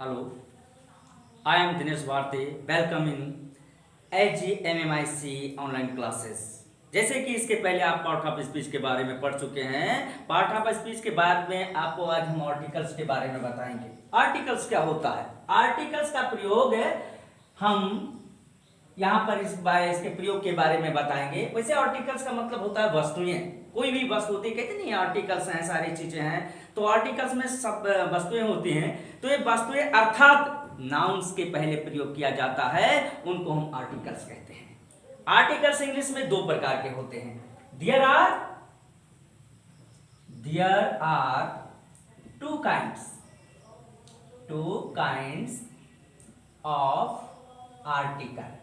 Hello, I am Dinesh Bharti. Welcome in AGMMIC online classes. जैसे कि इसके पहले आप पार्ट ऑफ स्पीच के बारे में पढ़ चुके हैं। पार्ट ऑफ स्पीच के बाद में आपको आज हम आर्टिकल्स के बारे में बताएंगे। आर्टिकल्स क्या होता है? आर्टिकल्स का प्रयोग हम यहाँ पर इसके प्रयोग के बारे में बताएंगे। वैसे आर्टिकल्स का मतलब होता है वस्तुएं। कोई भी वस्तु होती है, कहते नहीं आर्टिकल्स हैं, सारी चीजें हैं। तो आर्टिकल्स में सब वस्तुएं होती हैं। तो ये वस्तुएं अर्थात नाउन्स के पहले प्रयोग किया जाता है, उनको हम आर्टिकल्स कहते हैं। आर्टिकल्स इंग्लिश में दो प्रकार के होते हैं। There are two kinds of article.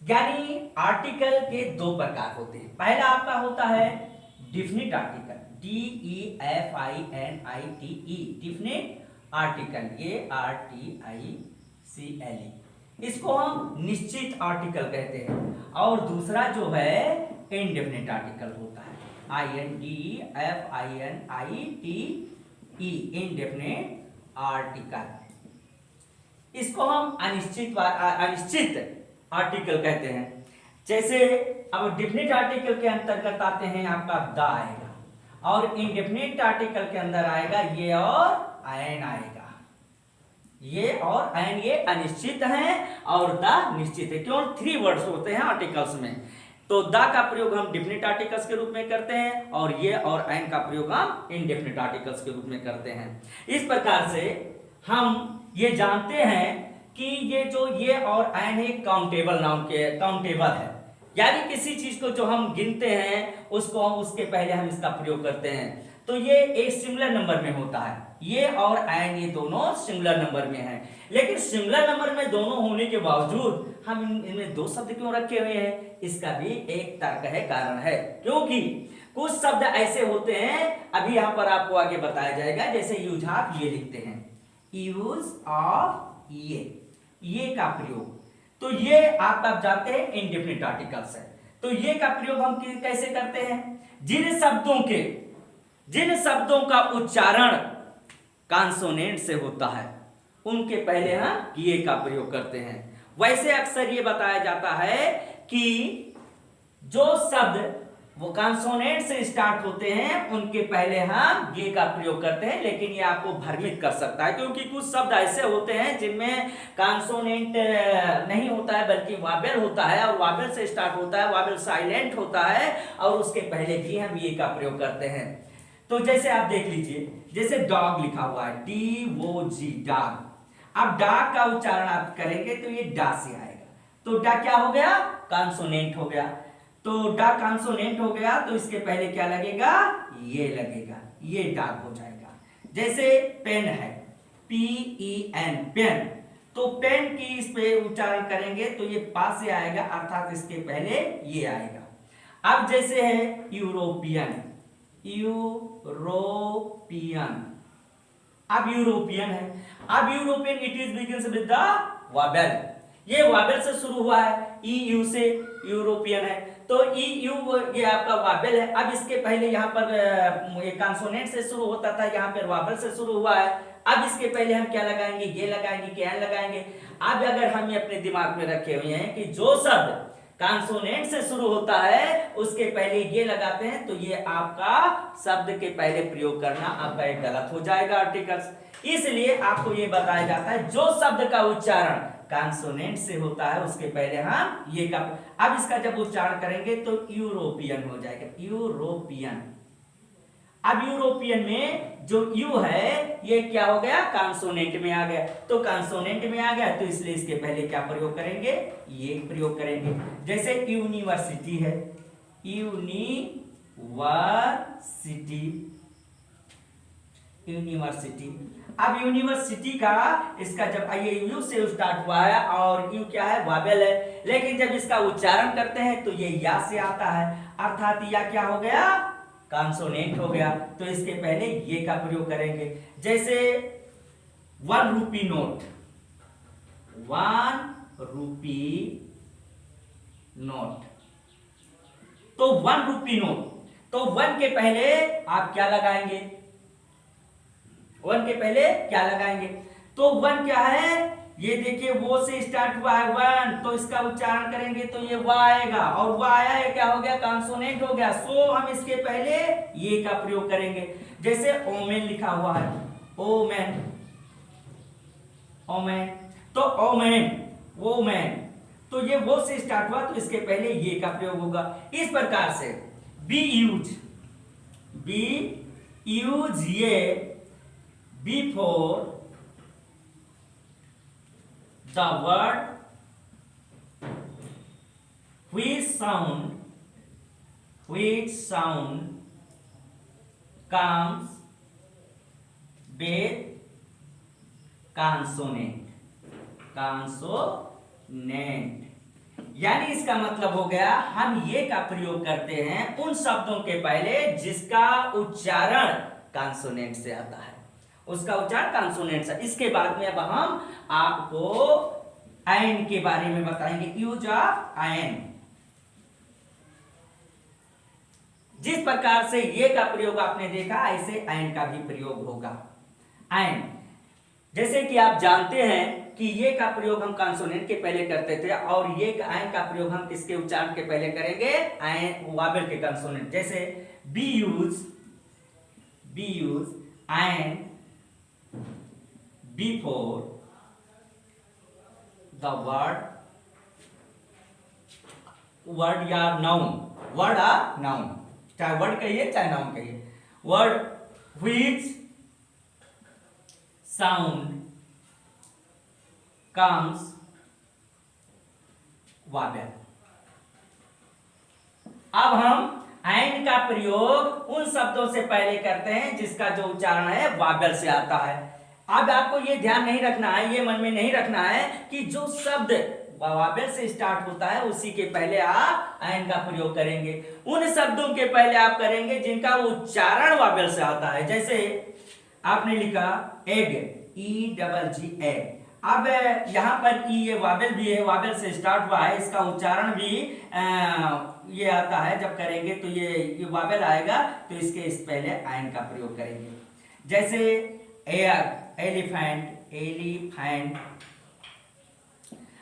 यानी आर्टिकल के दो प्रकार होते हैं। पहला आपका होता है definite article, DEFINITE, definite article, ARTICLE। इसको हम निश्चित आर्टिकल कहते हैं। और दूसरा जो है इनडेफिनिट आर्टिकल होता है, INDEFINITE, इनडेफिनिट आर्टिकल। इसको हम अनिश्चित आर्टिकल कहते हैं। जैसे अब डिफिनिट आर्टिकल के अंतर्गत आते हैं आपका द आएगा, और इनडेफिनिट आर्टिकल के अंदर आएगा ये और एन आएगा। ये और एन ये अनिश्चित हैं और द निश्चित है। क्यों? 3 वर्ड्स होते हैं आर्टिकल्स में। तो द का प्रयोग हम डिफिनिट आर्टिकल्स के रूप में करते हैं, और ये और एन का प्रयोग हम इनडेफिनिट आर्टिकल्स के रूप में करते हैं। इस प्रकार से हम ये जानते हैं कि ये जो ये और एन है काउंटेबल नाउन के काउंटेबल है, यानी किसी चीज को जो हम गिनते हैं उसको उसके पहले हम इसका प्रयोग करते हैं। तो ये एक सिंगुलर नंबर में होता है। ये और एन ये दोनों सिंगुलर नंबर में हैं। लेकिन सिंगुलर नंबर में दोनों होने के बावजूद हम इनमें 2 शब्द क्यों रखे हुए हैं? इसका भी एक तर्क है, कारण है। क्योंकि कुछ शब्द ऐसे होते हैं, अभी यहां पर आपको आगे बताया जाएगा। जैसे यूज आप ये लिखते हैं, यूज ऑफ ये का प्रयोग, तो ये आप जानते हैं इनडेफिनिट आर्टिकल्स है। तो ये का प्रयोग हम कैसे करते हैं? जिन शब्दों का उच्चारण कॉन्सोनेंट से होता है उनके पहले हम ये का प्रयोग करते हैं। वैसे अक्सर ये बताया जाता है कि जो शब्द वो कॉन्सोनेंट से स्टार्ट होते हैं उनके पहले हम ये का प्रयोग करते हैं। लेकिन ये आपको भ्रमित कर सकता है, क्योंकि कुछ शब्द ऐसे होते हैं जिनमें कॉन्सोनेंट नहीं होता है बल्कि वावेल होता है, और वावेल से स्टार्ट होता है, वावेल साइलेंट होता है, और उसके पहले भी हम ये का प्रयोग करते हैं। तो जैसे आप देख लीजिए, जैसे डॉग लिखा हुआ है, DOG, डॉग। अब डॉग का उच्चारण आप करेंगे तो ये डा से आएगा। तो डा क्या हो गया? कॉन्सोनेंट हो गया। तो डा कॉन्सोनेंट हो गया, तो इसके पहले क्या लगेगा? ये लगेगा, ये डॉग हो जाएगा। जैसे पेन है, PEN, पेन। तो पेन की इस पे उच्चारण करेंगे तो ये पास से आएगा, अर्थात इसके पहले ये आएगा। अब जैसे है यूरोपियन, अब यूरोपियन है। अब European it is begins with the Wavell. ये वावेल से शुरू हुआ है, EU से यूरोपियन है। तो EU ये आपका वावेल है। अब इसके पहले यहाँ पर कॉन्सोनेंट से शुरू होता था, यहाँ पर वावेल से शुरू हुआ है। अब इसके पहले हम क्या लगाएंगे? ये लगाएंगे, क्या लगाएंगे? अब अगर हम ये अपने दिमाग में रखे हुए हैं कि जो शब्द कॉन्सोनेंट से शुरू होता है उसके पहले ये लगाते हैं, तो ये आपका शब्द के पहले प्रयोग करना आपका एक गलत हो जाएगा आर्टिकल्स। इसलिए आपको ये बताया जाता है जो शब्द का उच्चारण कॉन्सोनेंट से होता है उसके पहले हम ये का। अब इसका जब उच्चारण करेंगे तो यूरोपियन हो जाएगा, यूरोपियन। अब यूरोपियन में जो यू है ये क्या हो गया? कॉन्सोनेंट में आ गया। तो कॉन्सोनेंट में आ गया तो इसलिए इसके पहले क्या प्रयोग करेंगे? ये प्रयोग करेंगे। जैसे यूनिवर्सिटी है, यूनिवर्सिटी। अब यूनिवर्सिटी का इसका जब ये यू से स्टार्ट हुआ है, और यू क्या है? वावेल है। लेकिन जब इसका उच्चारण करते हैं तो ये या से आता है, अर्थात या क्या हो गया? कॉन्सोनेंट हो गया। तो इसके पहले ये का प्रयोग करेंगे। जैसे 1 रूपी नोट, 1 रूपी नोट। तो 1 रूपी नोट, तो 1 के पहले आप क्या लगाएंगे? वन के पहले क्या लगाएंगे? तो वन क्या है? ये देखिए वो से स्टार्ट हुआ है वन, तो इसका उच्चारण करेंगे तो ये वा आएगा, और वा आया है क्या हो गया? कॉन्सोनेंट हो गया। सो हम इसके पहले ये का प्रयोग करेंगे। जैसे ओमेन लिखा हुआ है, ओमेन, ओमेन, तो ओमेन, ओमेन, तो ये वो से स्टार्ट हुआ तो इसके पहले ये का प्रयोग होगा। इस प्रकार से बी यूज, बी यूज ये before the word which sound comes with consonant, consonant, यानी इसका मतलब हो गया हम ये का प्रयोग करते हैं उन शब्दों के पहले जिसका उच्चारण कॉन्सोनेंट से आता है, उसका उच्चारण कॉन्सोनेंट से। इसके बाद में अब हम आपको आयन के बारे में बताएंगे, यूज ऑफ आयन। जिस प्रकार से ये का प्रयोग आपने देखा, ऐसे आयन का भी प्रयोग होगा। आयन, जैसे कि आप जानते हैं कि ये का प्रयोग हम कॉन्सोनेंट के पहले करते थे, और ये आयन का प्रयोग हम किसके उच्चारण के पहले करेंगे? आयन वावेल के कॉन्सोनेंट। जैसे B use ion before the word या noun, word or noun, चाहे word कहिए चाहे noun कहिए, word which sound comes vowel। अब हम आयन का प्रयोग उन शब्दों से पहले करते हैं जिसका जो उच्चारण है वावेल से आता है। अब आपको ये ध्यान नहीं रखना है, ये मन में नहीं रखना है कि जो शब्द वावेल से स्टार्ट होता है उसी के पहले आप आयन का प्रयोग करेंगे। उन शब्दों के पहले आप करेंगे जिनका उच्चारण वावेल से आता है। जैसे आपने लिखा एग, ई डबल जी एग। अब यहाँ पर ई ये वावेल भी है, वावेल से स्टार्ट हुआ है, इसका उच्चारण भी ये आता है। जब करेंगे तो ये वावेल आएगा, तो इसके इस पहले आयन का प्रयोग करेंगे। जैसे एग, एलिफेंट, एलिफेंट।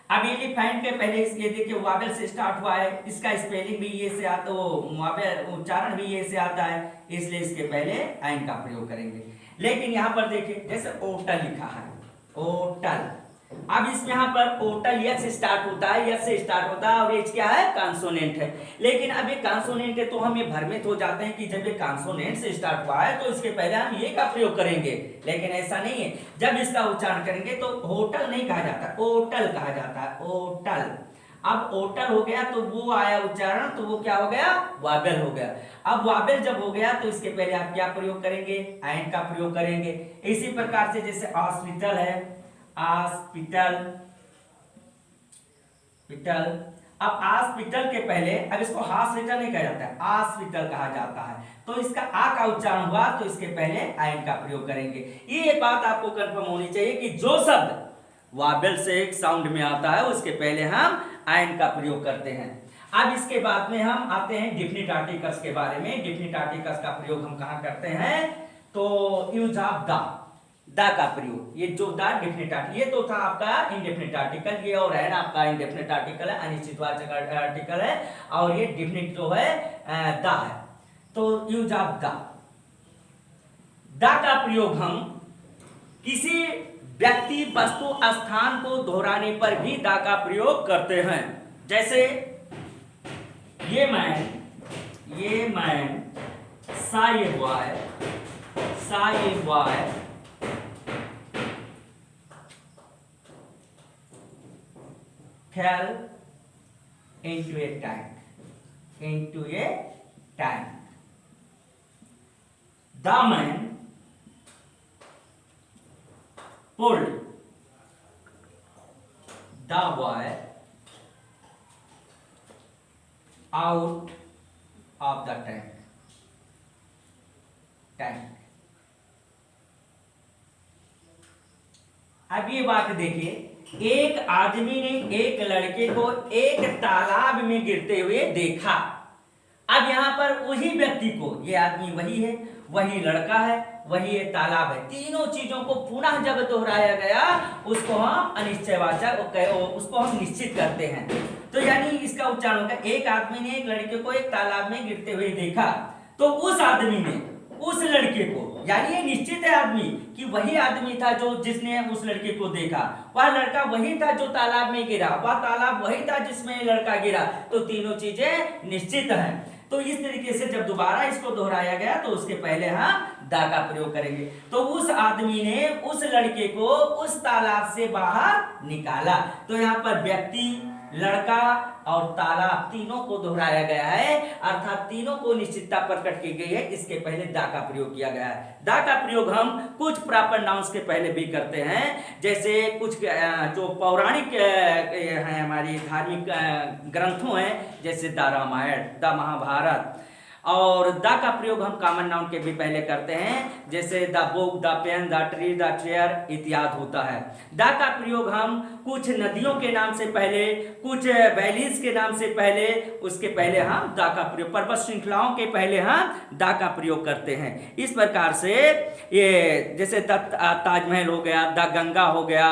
अब एलिफेंट के पहले ये देखिए वावेल से स्टार्ट हुआ है, इसका स्पेलिंग भी ये से आता, वावेल उच्चारण भी ये से आता है, इसलिए इसके पहले आयन का प्रयोग करेंगे। लेकिन यहाँ पर देखिए जैसे ओटल लिखा है, ओटल। अब इसमें यहाँ पर ओटल यस से स्टार्ट होता है, यस से स्टार्ट होता है, और एच क्या है? कॉन्सोनेंट है। लेकिन अब ये कॉन्सोनेंट है तो हम ये भ्रमित हो जाते हैं कि जब ये कॉन्सोनेंट से स्टार्ट हुआ है तो इसके पहले हम ये का प्रयोग करेंगे, लेकिन ऐसा नहीं है। जब इसका उच्चारण करेंगे तो होटल नहीं कहा जाता, ओटल कहा जाता है, ओटल। अब ओटल हो गया तो वो आया उच्चारण, तो वो क्या हो गया? वावेल हो गया। अब वावेल जब हो गया तो इसके पहले आप क्या प्रयोग करेंगे? आयन का प्रयोग करेंगे। इसी प्रकार से जैसे हॉस्पिटल है, हॉस्पिटल, पिटल। अब हॉस्पिटल के पहले, अब इसको हॉस्पिटल नहीं कहा जाता है, हॉस्पिटल कहा जाता है, तो इसका आ का उच्चारण हुआ तो इसके पहले आयन का प्रयोग करेंगे। ये बात आपको कंफर्म होनी चाहिए कि जो शब्द वावेल से एक साउंड में आता है उसके पहले हम आयन का प्रयोग करते हैं। अब इसके बाद में हम आते हैं डिफिनिट आर्टिकल्स के बारे में। डिफिनिट आर्टिकल्स का प्रयोग हम कहाँ करते हैं? तो यूज ऑफ द का प्रयोग। ये जो द डिफिनिट आर्टिकल, ये तो था आपका इंडेफिनिट आर्टिकल, ये और है ना आपका इंडेफिनिट आर्टिकल है, अनिश्चितवाचक आर्टिकल है, और ये डिफिनिट जो है द है। तो यूज ऑफ द का प्रयोग हम किसी व्यक्ति, वस्तु, स्थान को दोहराने पर भी द का प्रयोग करते हैं। जैसे ये मैन, सा ये बॉय, सा ये boy, fell into a tank, into a tank. The man pulled the boy out of the tank. अब ये बात देखिए, एक आदमी ने एक लड़के को एक तालाब में गिरते हुए देखा। अब यहां पर वही व्यक्ति को, ये आदमी वही है, वही लड़का है, वही ये तालाब है। तीनों चीजों को पुनः जब दोहराया गया उसको हम अनिश्चयवाचक, उसको हम निश्चित करते हैं। तो यानी इसका उच्चारण होगा, एक आदमी ने एक लड़के को एक तालाब में गिरते हुए देखा, तो उस आदमी ने उस लड़के को, यानी ये निश्चित है आदमी कि वही आदमी था जो जिसने उस लड़के को देखा, वह लड़का वही था जो तालाब में गिरा, वह तालाब वही था जिसमें लड़का गिरा। तो तीनों चीजें निश्चित हैं। तो इस तरीके से जब दोबारा इसको दोहराया गया तो उसके पहले हम दा का प्रयोग करेंगे। तो उस आदमी ने उस लड़के को उस तालाब से बाहर निकाला। तो यहाँ पर व्यक्ति, लड़का और तालाब तीनों को दोहराया गया है, अर्थात तीनों को निश्चितता प्रकट की गई है। इसके पहले दा का प्रयोग किया गया है। दा का प्रयोग हम कुछ प्रॉपर नाउन्स के पहले भी करते हैं, जैसे कुछ जो पौराणिक हैं, हमारी धार्मिक ग्रंथों हैं, जैसे द रामायण, द महाभारत। और द का प्रयोग हम कॉमन नाउन के भी पहले करते हैं, जैसे the book, the pen, the tree, the chair इत्यादि होता है। द का प्रयोग हम कुछ नदियों के नाम से पहले, कुछ वैलीज के नाम से पहले, उसके पहले हम द का प्रयोग, पर्वत श्रृंखलाओं के पहले हम द का प्रयोग करते हैं। इस प्रकार से ये जैसे द ताजमहल हो गया, द गंगा हो गया,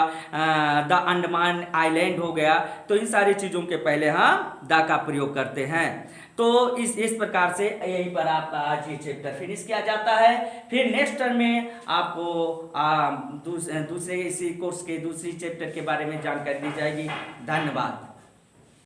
द अंडमान आइलैंड हो गया, तो इन सारी चीजों के पहले हम द का प्रयोग करते हैं। तो इस प्रकार से यहीं पर आपका आज ये चैप्टर फिनिश किया जाता है। फिर नेक्स्ट टर्म में आपको दूसरे इसी कोर्स के दूसरी चैप्टर के बारे में जानकारी दी जाएगी। धन्यवाद।